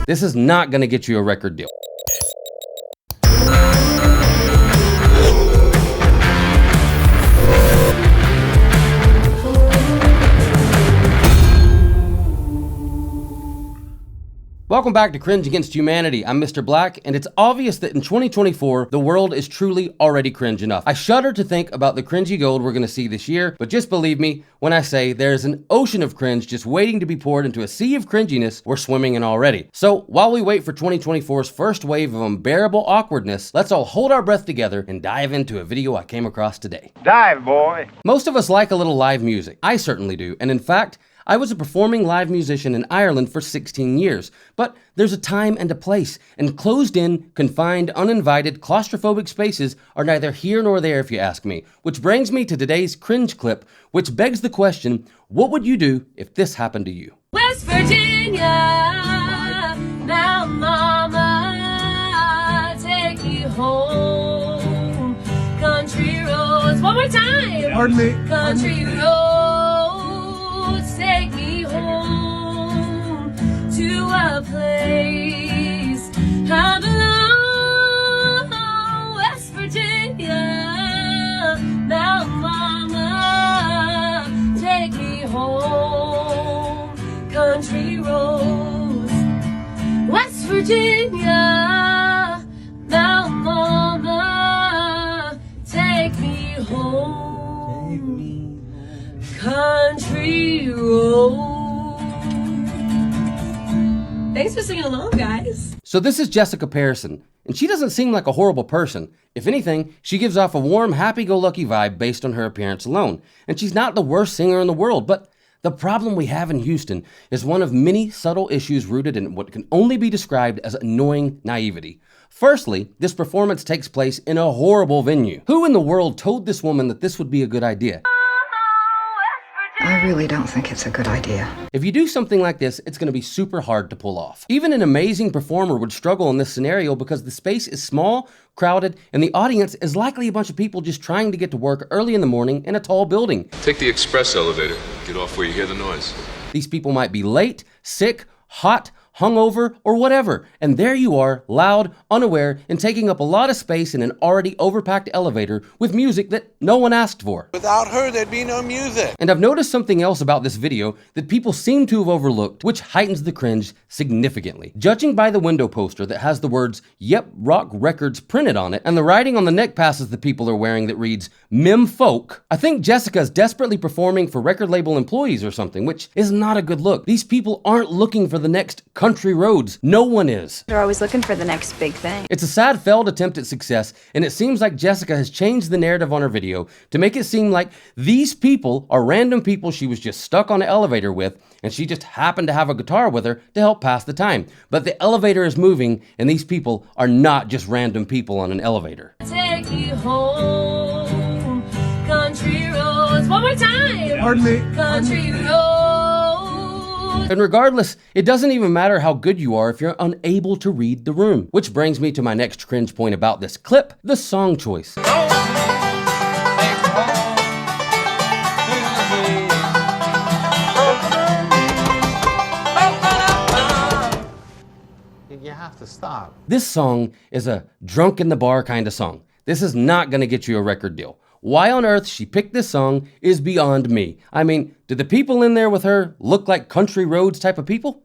This is not gonna get you a record deal. Welcome back to Cringe Against Humanity. I'm Mr. Black, and it's obvious that in 2024, the world is truly already cringe enough. I shudder to think about the cringy gold we're gonna see this year, but just believe me when I say there's an ocean of cringe just waiting to be poured into a sea of cringiness we're swimming in already. So while we wait for 2024's first wave of unbearable awkwardness, let's all hold our breath together and dive into a video I came across today. Dive, boy! Most of us like a little live music. I certainly do, and in fact, I was a performing live musician in Ireland for 16 years, but there's a time and a place, and closed-in, confined, uninvited, claustrophobic spaces are neither here nor there if you ask me, which brings me to today's cringe clip, which begs the question, what would you do if this happened to you? West Virginia, now mama, take me home, country roads, one more time, Pardon me? country roads, take me home to a place I belong. West Virginia, now mama, take me home, country roads. West Virginia, now mama, take me home, country roads. Thanks for singing along, guys. So this is Jessica Pearson, and she doesn't seem like a horrible person. If anything, she gives off a warm, happy-go-lucky vibe based on her appearance alone. And she's not the worst singer in the world, but the problem we have in Houston is one of many subtle issues rooted in what can only be described as annoying naivety. Firstly, this performance takes place in a horrible venue. Who in the world told this woman that this would be a good idea? I really don't think it's a good idea. If you do something like this, it's going to be super hard to pull off. Even an amazing performer would struggle in this scenario because the space is small, crowded, and the audience is likely a bunch of people just trying to get to work early in the morning in a tall building. Take the express elevator. Get off where you hear the noise. These people might be late, sick, hot, hungover, or whatever, and there you are, loud, unaware, and taking up a lot of space in an already overpacked elevator with music that no one asked for. Without her, there'd be no music. And I've noticed something else about this video that people seem to have overlooked, which heightens the cringe significantly. Judging by the window poster that has the words, "Yep, Rock Records" printed on it, and the writing on the neck passes the people are wearing that reads, "Mem Folk," I think Jessica is desperately performing for record label employees or something, which is not a good look. These people aren't looking for the next country roads. No one is. They're always looking for the next big thing. It's a sad failed attempt at success, and it seems like Jessica has changed the narrative on her video to make it seem like these people are random people she was just stuck on an elevator with, and she just happened to have a guitar with her to help pass the time. But the elevator is moving, and these people are not just random people on an elevator. Take me home, country roads, one more time. Pardon me? Country roads. And regardless, it doesn't even matter how good you are if you're unable to read the room. Which brings me to my next cringe point about this clip, the song choice. You have to stop. This song is a drunk in the bar kind of song. This is not gonna get you a record deal. Why on earth she picked this song is beyond me. I mean, did the people in there with her look like country roads type of people?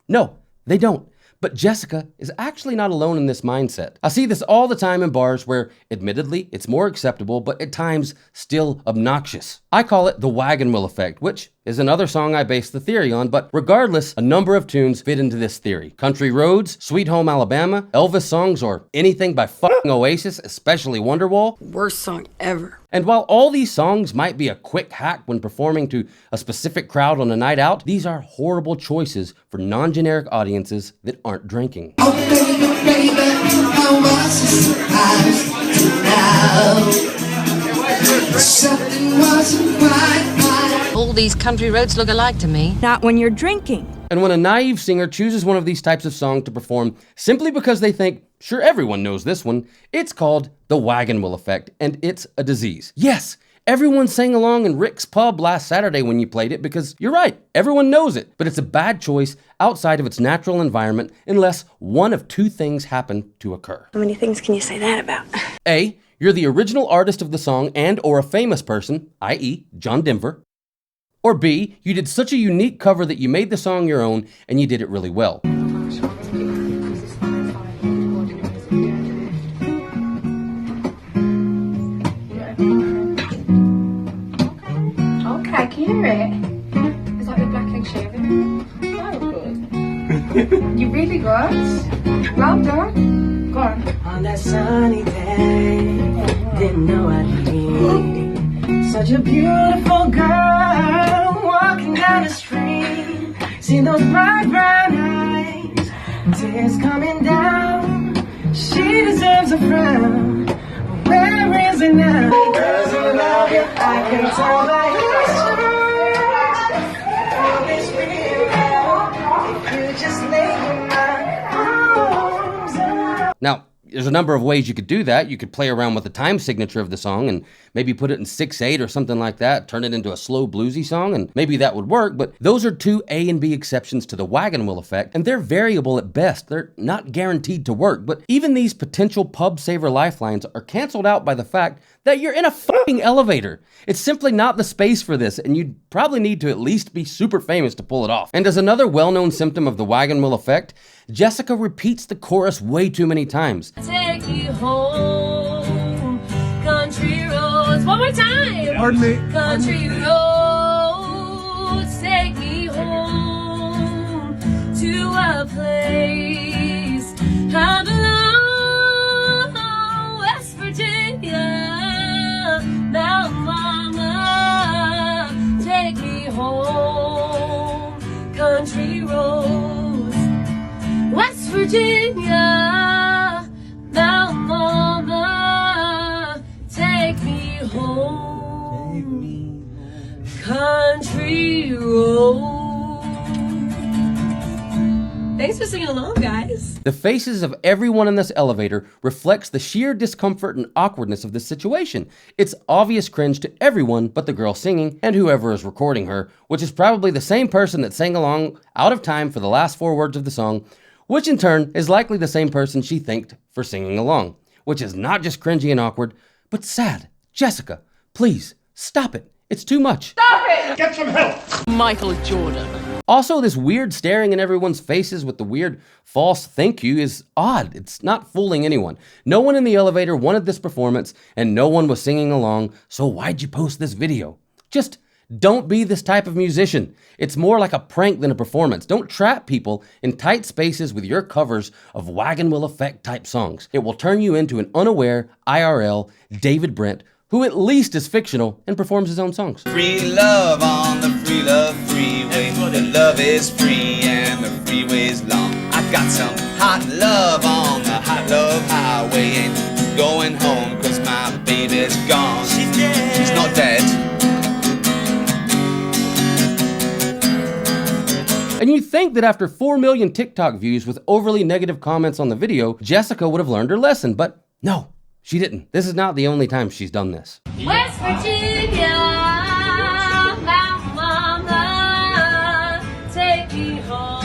No, they don't. But Jessica is actually not alone in this mindset. I see this all the time in bars where, admittedly, it's more acceptable, but at times still obnoxious. I call it the wagon wheel effect, which is another song I base the theory on, but regardless, a number of tunes fit into this theory. Country Roads, Sweet Home Alabama, Elvis songs, or anything by fucking Oasis, especially Wonderwall. Worst song ever. And while all these songs might be a quick hack when performing to a specific crowd on a night out, these are horrible choices for non-generic audiences that aren't drinking. Oh baby, I was surprised now. Something wasn't right. All these country roads look alike to me. Not when you're drinking. And when a naive singer chooses one of these types of songs to perform simply because they think, sure, everyone knows this one, it's called the wagon wheel effect, and it's a disease. Yes, Everyone sang along in Rick's Pub last Saturday when you played it because you're right, everyone knows it. But it's a bad choice outside of its natural environment unless one of two things happen to occur. How many things can you say that about? A, you're the original artist of the song and or a famous person, i.e. John Denver. Or B, you did such a unique cover that you made the song your own and you did it really well. Okay, can you hear it? Is that the black egg shaving? Oh, good. You're really good. Well done. Go on. On that sunny day, didn't know I'd meet such a beautiful girl walking down the street. See those bright brown eyes, tears coming down. She deserves a frown, but where is it now? He doesn't love you, I can tell by his choice. All is real now, if you just lay your arms around. Now, there's a number of ways you could do that. You could play around with the time signature of the song and maybe put it in 6/8 or something like that, turn it into a slow bluesy song, and maybe that would work, but those are two A and B exceptions to the wagon wheel effect, and they're variable at best. They're not guaranteed to work, but even these potential pub saver lifelines are canceled out by the fact that you're in a fucking elevator. It's simply not the space for this, and you'd probably need to at least be super famous to pull it off. And as another well-known symptom of the wagon wheel effect, Jessica repeats the chorus way too many times. Take me home, country roads. One more time. Pardon me. Country roads, take me home to a place I belong. West Virginia, Mountain Mama, take me home. Country roads, West Virginia, Mountain Mama, take me home. Country roads. Thanks for singing along, guys. The faces of everyone in this elevator reflects the sheer discomfort and awkwardness of this situation. It's obvious cringe to everyone but the girl singing and whoever is recording her, which is probably the same person that sang along out of time for the last 4 words of the song, which in turn is likely the same person she thanked for singing along, which is not just cringy and awkward, but sad. Jessica, please, stop it. It's too much. Get some help. Michael Jordan. Also, this weird staring in everyone's faces with the weird false thank you is odd. It's not fooling anyone. No one in the elevator wanted this performance, and no one was singing along, so why'd you post this video? Just don't be this type of musician. It's more like a prank than a performance. Don't trap people in tight spaces with your covers of wagon wheel effect type songs. It will turn you into an unaware IRL David Brent, who at least is fictional and performs his own songs. Free love on the free love freeway. The love is free and the freeway's long. I got some hot love on the hot love highway. Ain't going home cause my baby's gone. She's dead. She's not dead. And you'd think that after 4 million TikTok views with overly negative comments on the video, Jessica would have learned her lesson, but no, she didn't. This is not the only time she's done this. West Virginia, Mountain Mama, take me home.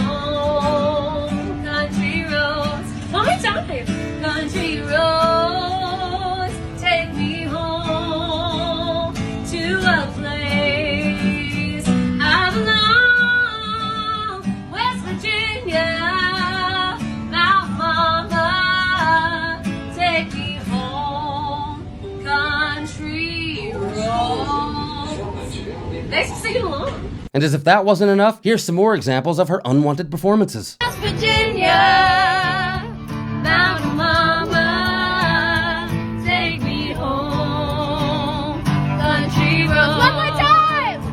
Country roads, one more time. Country roads, take me home to a place I belong. West Virginia, Mountain Mama, take me home. Country roads. Thanks for singing along. And as if that wasn't enough, here's some more examples of her unwanted performances. West Virginia, Mountain Mama, take me home. Country roads. One more time.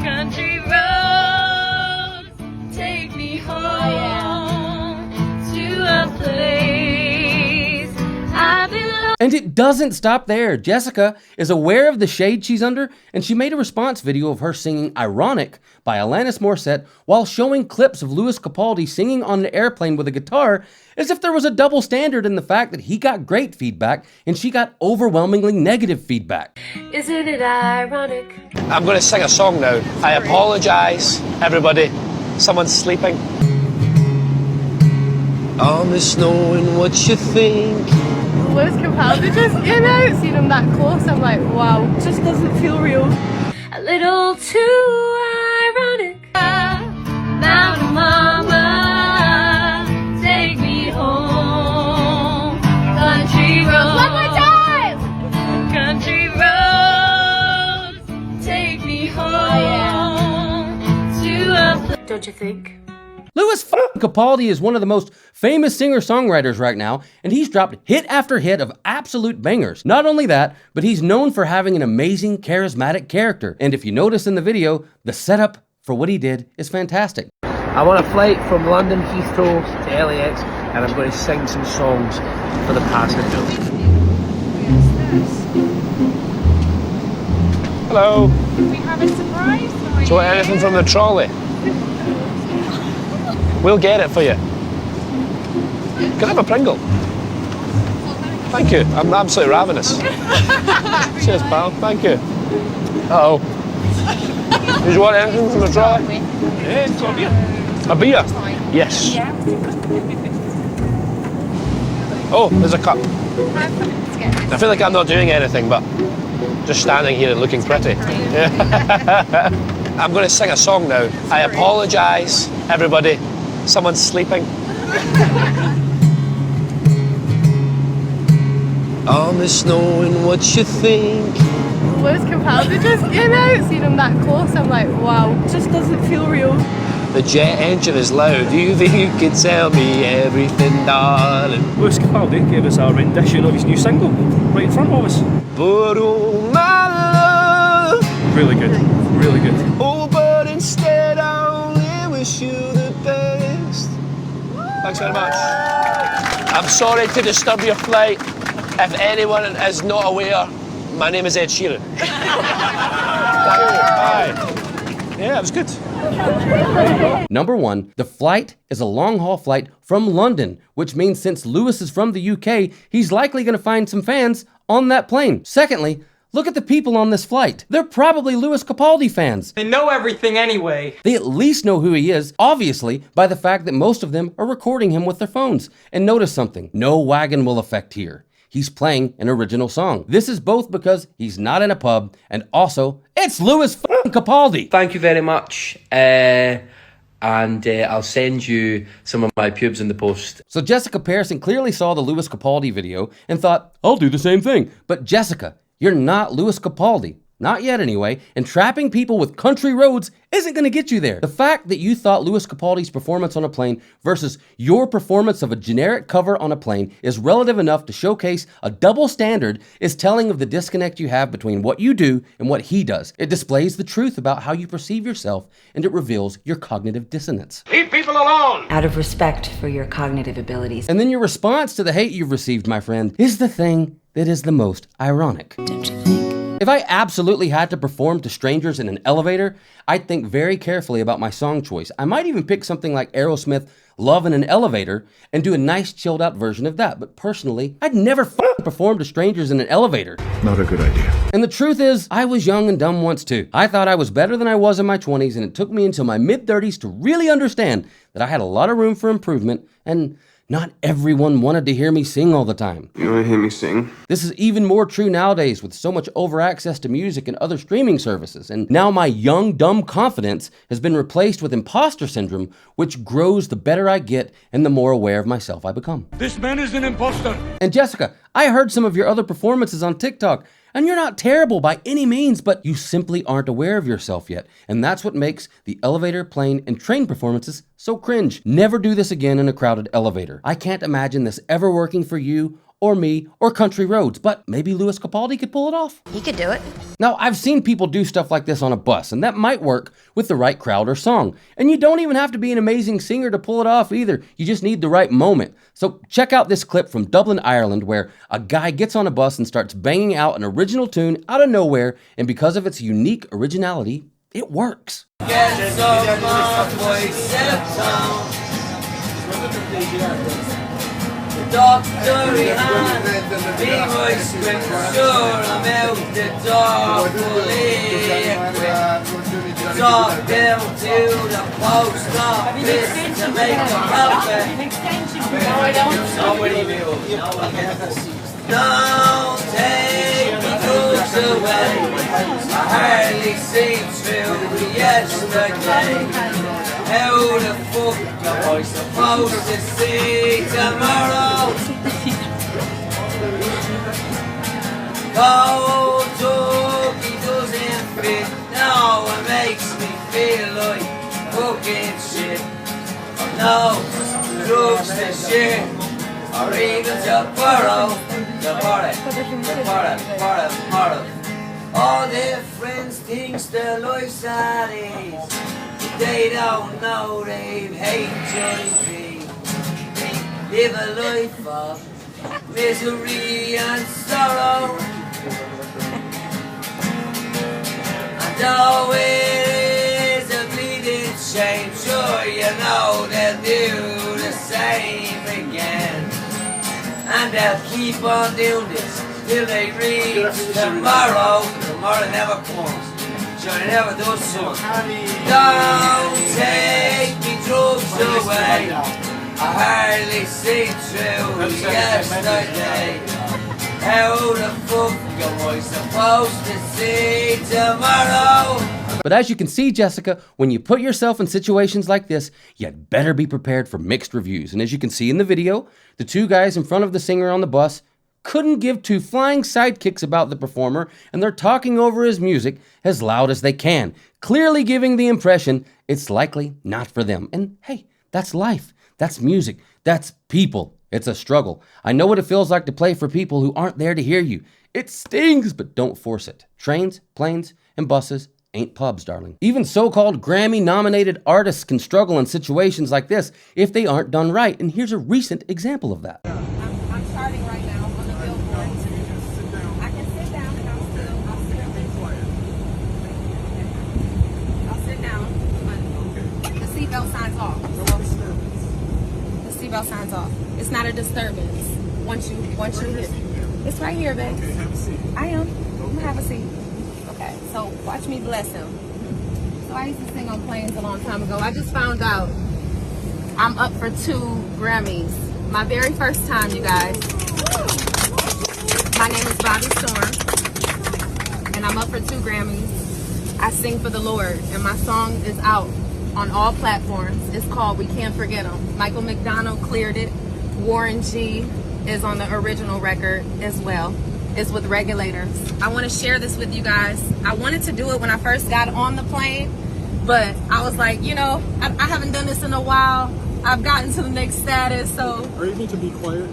Country roads, take me home to a place I belong. And it doesn't stop there. Jessica is aware of the shade she's under, and she made a response video of her singing Ironic by Alanis Morissette while showing clips of Lewis Capaldi singing on an airplane with a guitar, as if there was a double standard in the fact that he got great feedback and she got overwhelmingly negative feedback. Isn't it ironic? I'm going to sing a song now. I apologise, everybody. Someone's sleeping. On the snow and what you think. Lewis Capaldi just came out, seen him that close, I'm like, wow, just doesn't feel real. A little too ironic. Mountain mama, take me home. Country road. One more time! Country road, take me home to a place. Don't you think? Lewis Capaldi is one of the most famous singer-songwriters right now, and he's dropped hit after hit of absolute bangers. Not only that, but he's known for having an amazing, charismatic character. And if you notice in the video, the setup for what he did is fantastic. I'm on a flight from London Heathrow to LAX, and I'm going to sing some songs for the passengers. Hello. We have a surprise for you. So anything from the trolley? We'll get it for you. Can I have a Pringle? Thank you. I'm absolutely ravenous. Cheers, pal. Thank you. Uh-oh. Did you want anything from the trolley? Yeah, it's got a beer. A beer? Yes. Oh, there's a cup. I feel like I'm not doing anything, but just standing here and looking pretty. I'm going to sing a song now. I apologise, everybody. Someone's sleeping. On the snow and what you think. Lewis Capaldi just came out, seen him that close, I'm like, wow, just doesn't feel real. The jet engine is loud. Do you think you can tell me everything, darling? Lewis Capaldi gave us a rendition of his new single right in front of us. But oh my love. Really good, really good. Oh, but instead I only wish you the best. Thanks very much. I'm sorry to disturb your flight. If anyone is not aware, my name is Ed Sheeran. Hi. Yeah, it was good. Number 1, the flight is a long-haul flight from London, which means since Lewis is from the UK, he's likely going to find some fans on that plane. Secondly, look at the people on this flight. They're probably Lewis Capaldi fans. They know everything anyway. They at least know who he is, obviously, by the fact that most of them are recording him with their phones. And notice something, no wagon wheel effect here. He's playing an original song. This is both because he's not in a pub, and also, it's Lewis Capaldi. Thank you very much. And I'll send you some of my pubes in the post. So Jessica Pearson clearly saw the Lewis Capaldi video and thought, I'll do the same thing. But Jessica, you're not Lewis Capaldi. Not yet anyway, and trapping people with country roads isn't going to get you there. The fact that you thought Lewis Capaldi's performance on a plane versus your performance of a generic cover on a plane is relative enough to showcase a double standard is telling of the disconnect you have between what you do and what he does. It displays the truth about how you perceive yourself, and it reveals your cognitive dissonance. Leave people alone! Out of respect for your cognitive abilities. And then your response to the hate you've received, my friend, is the thing that is the most ironic. Don't you think? If I absolutely had to perform to strangers in an elevator, I'd think very carefully about my song choice. I might even pick something like Aerosmith, Love in an Elevator, and do a nice chilled out version of that. But personally, I'd never perform to strangers in an elevator. Not a good idea. And the truth is, I was young and dumb once too. I thought I was better than I was in my 20s, and it took me until my mid-30s to really understand that I had a lot of room for improvement, and not everyone wanted to hear me sing all the time. You want to hear me sing? This is even more true nowadays with so much over-access to music and other streaming services. And now my young, dumb confidence has been replaced with imposter syndrome, which grows the better I get and the more aware of myself I become. This man is an imposter. And Jessica, I heard some of your other performances on TikTok, and you're not terrible by any means, but you simply aren't aware of yourself yet. And that's what makes the elevator, plane, and train performances so cringe. Never do this again in a crowded elevator. I can't imagine this ever working for you or me or Country Roads, but maybe Lewis Capaldi could pull it off. He could do it. Now, I've seen people do stuff like this on a bus, and that might work with the right crowd or song. And you don't even have to be an amazing singer to pull it off either. You just need the right moment. So check out this clip from Dublin, Ireland, where a guy gets on a bus and starts banging out an original tune out of nowhere, and because of its unique originality, it works. Doctor behind me was quick, sure I'm out the door, talk down to the post office to make a profit. Don't take me drugs away, I hardly seem through yesterday. How the fuck am I supposed to see tomorrow? Cold turkey doesn't fit, no, it makes me feel like fucking shit. No, drugs to shit, or even to borrow. All their friends think their life's at ease. They don't know they've HIV. They live a life of misery and sorrow. And though it is a bleeding shame, sure you know they'll do the same again. And they'll keep on doing this till they reach tomorrow. Tomorrow never comes. Sure, it never does so. Don't take me drugs away, I hardly see through yesterday. How the fuck am I supposed to see tomorrow? But as you can see, Jessica, when you put yourself in situations like this, you'd better be prepared for mixed reviews. And as you can see in the video, the two guys in front of the singer on the bus couldn't give two flying sidekicks about the performer, and they're talking over his music as loud as they can, clearly giving the impression it's likely not for them. And hey, that's life, that's music, that's people. It's a struggle. I know what it feels like to play for people who aren't there to hear you. It stings, but don't force it. Trains, planes, and buses ain't pubs, darling. Even so-called Grammy-nominated artists can struggle in situations like this if they aren't done right, and here's a recent example of that. I'm starting right now on the billboard. I can sit down and I'll sit down, but the seatbelt signs off. The seatbelt signs off. It's not a disturbance once you hit. It's right here, babe. Okay, have a seat. I am. I'm gonna have a seat. Okay, so watch me bless him. So I used to sing on planes a long time ago. I just found out I'm up for 2 Grammys. My very first time, you guys. My name is Bobbi Star, and I'm up for 2 Grammys. I sing for the Lord, and my song is out on all platforms. It's called We Can't Forget 'Em. Michael McDonald cleared it. Warren G is on the original record as well. It's with Regulators. I want to share this with you guys. I wanted to do it when I first got on the plane, but I was like, you know, I haven't done this in a while. I've gotten to the next status, so. Are you able to be quiet?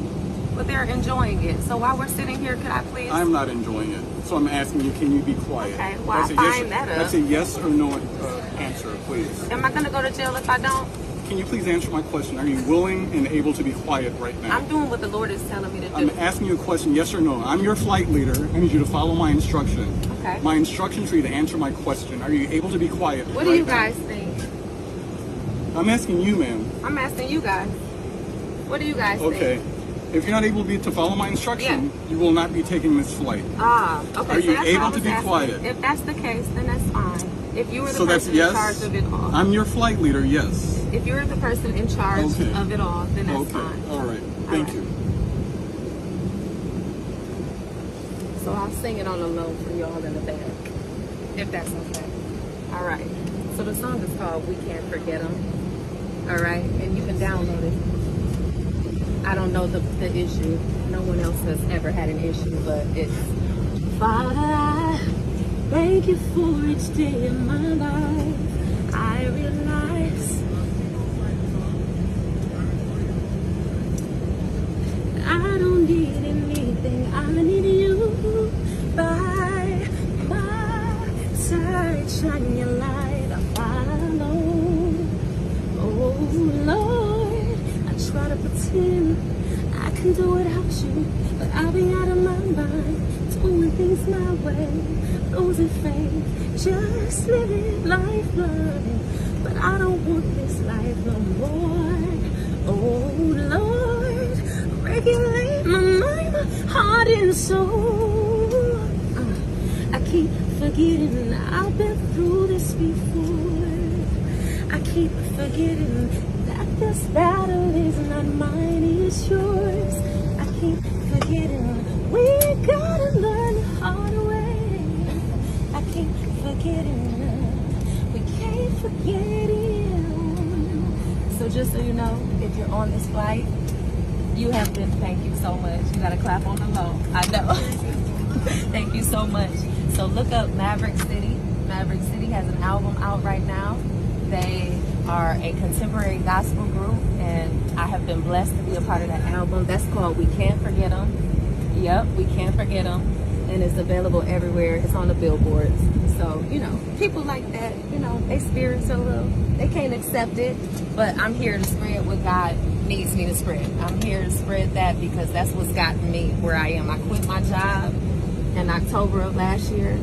But they're enjoying it. So while we're sitting here, could I please? I'm not enjoying it. So I'm asking you, can you be quiet? Okay, well, I find that up. That's a yes or no answer, please. Am I going to go to jail if I don't? Can you please answer my question? Are you willing and able to be quiet right now? I'm doing what the Lord is telling me to do. I'm asking you a question, yes or no. I'm your flight leader. I need you to follow my instruction. Okay. My instruction for you to answer my question. Are you able to be quiet What do you guys think? I'm asking you, ma'am. I'm asking you guys. What do you guys think? Okay. If you're not able to follow my instruction, you will not be taking this flight. Ah, okay. Are you able to be quiet? If that's the case, then that's fine. If you were the So that's person yes. in charge of it all. I'm your flight leader, yes. If you're the person in charge of it all, then that's fine. All right. Thank you. So I'll sing it on the low for y'all in the back, if that's okay. All right. So the song is called We Can't Forget 'Em. All right. And you can download it. I don't know the issue. No one else has ever had an issue, but it's Father, I thank you for each day in my life. I realize I don't need it everything. I need you by my side. Shine your light, I follow. Oh Lord, I try to pretend I can do without you, but I'll be out of my mind, doing things my way, losing faith, just living life blind. But I don't want this life no more. Oh Lord, regulate my mind, my heart and soul. I keep forgetting I've been through this before. I keep forgetting that this battle is not mine, it's yours. I keep forgetting we gotta learn the hard way. I keep forgetting we can't forget it. So just so you know, if you're on this flight, you have been, thank you so much. You gotta clap on the low. I know. Thank you so much. So look up Maverick City. Maverick City has an album out right now. They are a contemporary gospel group, and I have been blessed to be a part of that album. That's called We Can't Forget Them. Yep, We Can't Forget Them. And it's available everywhere. It's on the billboards. So, you know, people like that, you know, they spirits a little, they can't accept it, but I'm here to spread what God needs me to spread. I'm here to spread that because that's what's gotten me where I am. I quit my job in October of last year,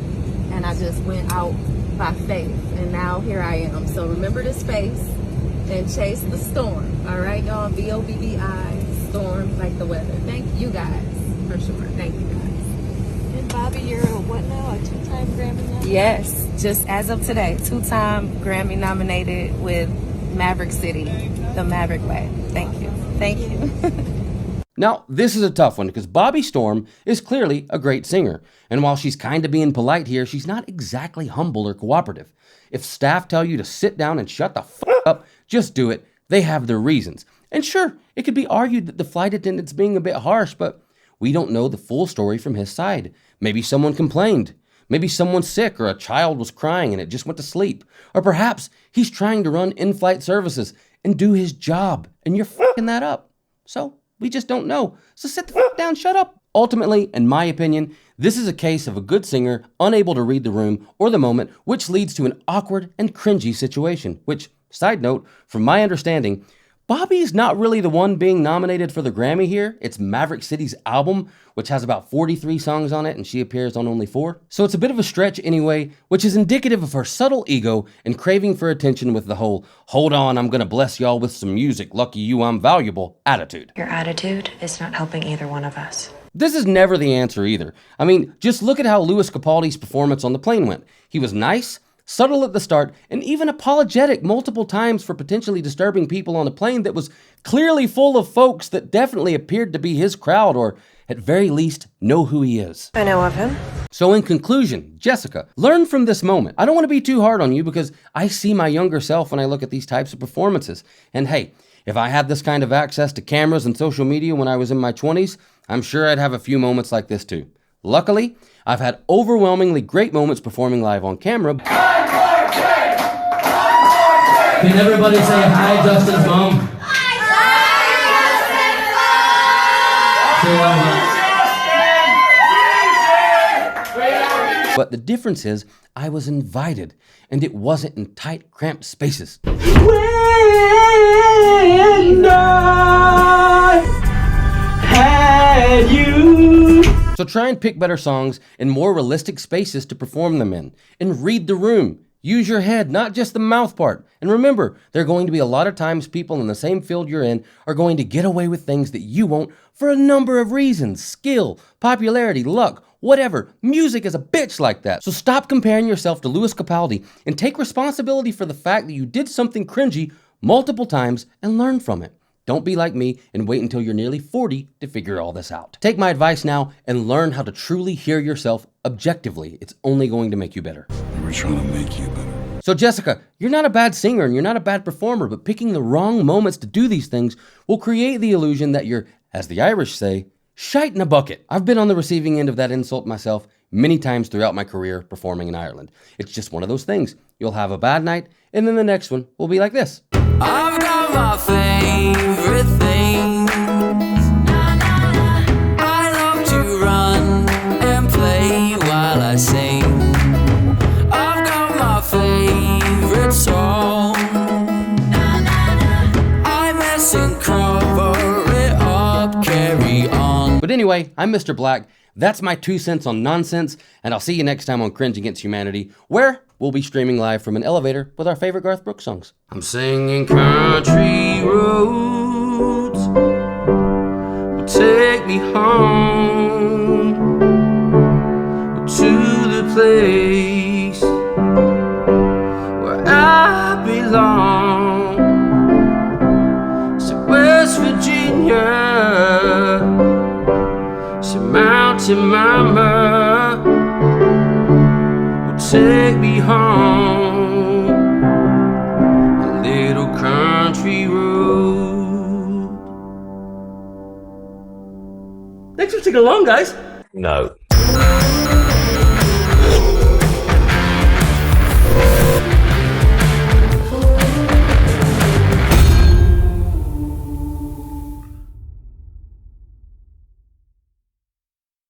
and I just went out by faith, and now here I am. So remember the space and chase the storm. All right, y'all, B-O-B-B-I, storm like the weather. Thank you guys, for sure. Thank you guys. And Bobbi, you're a what now? A 2-time Grammy nominated? Yes, just as of today, 2-time Grammy nominated with Maverick City, the Maverick way. Thank you. Thank you. Now, this is a tough one because Bobbi Storm is clearly a great singer. And while she's kind of being polite here, she's not exactly humble or cooperative. If staff tell you to sit down and shut the f*** up, just do it. They have their reasons. And sure, it could be argued that the flight attendant's being a bit harsh, but we don't know the full story from his side. Maybe someone complained. Maybe someone's sick or a child was crying and it just went to sleep. Or perhaps he's trying to run in-flight services and do his job and you're f***ing that up. So we just don't know. So sit the f*** down, shut up. Ultimately, in my opinion, this is a case of a good singer unable to read the room or the moment, which leads to an awkward and cringy situation. Which, side note, from my understanding, Bobbi's not really the one being nominated for the Grammy here. It's Maverick City's album, which has about 43 songs on it, and she appears on only 4. So it's a bit of a stretch anyway, which is indicative of her subtle ego and craving for attention with the whole, hold on, I'm gonna bless y'all with some music, lucky you, I'm valuable attitude. Your attitude is not helping either one of us. This is never the answer either. I mean, just look at how Lewis Capaldi's performance on the plane went. He was nice, subtle at the start, and even apologetic multiple times for potentially disturbing people on a plane that was clearly full of folks that definitely appeared to be his crowd, or at very least know who he is. I know of him. So in conclusion, Jessica, learn from this moment. I don't want to be too hard on you because I see my younger self when I look at these types of performances. And hey, if I had this kind of access to cameras and social media when I was in my 20s, I'm sure I'd have a few moments like this too. Luckily, I've had overwhelmingly great moments performing live on camera. Can everybody say hi, Justin's mom? Hi, But the difference is, I was invited, and it wasn't in tight, cramped spaces. When I had you. So try and pick better songs in more realistic spaces to perform them in. And read the room. Use your head, not just the mouth part. And remember, there are going to be a lot of times people in the same field you're in are going to get away with things that you won't for a number of reasons. Skill, popularity, luck, whatever. Music is a bitch like that. So stop comparing yourself to Lewis Capaldi and take responsibility for the fact that you did something cringy multiple times and learn from it. Don't be like me and wait until you're nearly 40 to figure all this out. Take my advice now and learn how to truly hear yourself objectively. It's only going to make you better. We're trying to make you better. So Jessica, you're not a bad singer and you're not a bad performer, but picking the wrong moments to do these things will create the illusion that you're, as the Irish say, shite in a bucket. I've been on the receiving end of that insult myself many times throughout my career performing in Ireland. It's just one of those things. You'll have a bad night and then the next one will be like this. I've got my favorite things. I love to Anyway, I'm Mr. Black. That's my 2 cents on nonsense, and I'll see you next time on Cringe Against Humanity, where we'll be streaming live from an elevator with our favorite Garth Brooks songs. I'm singing country roads will take me home to the place where I belong. So West Virginia, so Mountain Mama will take me home, a little country road. Thanks for taking along, guys. No.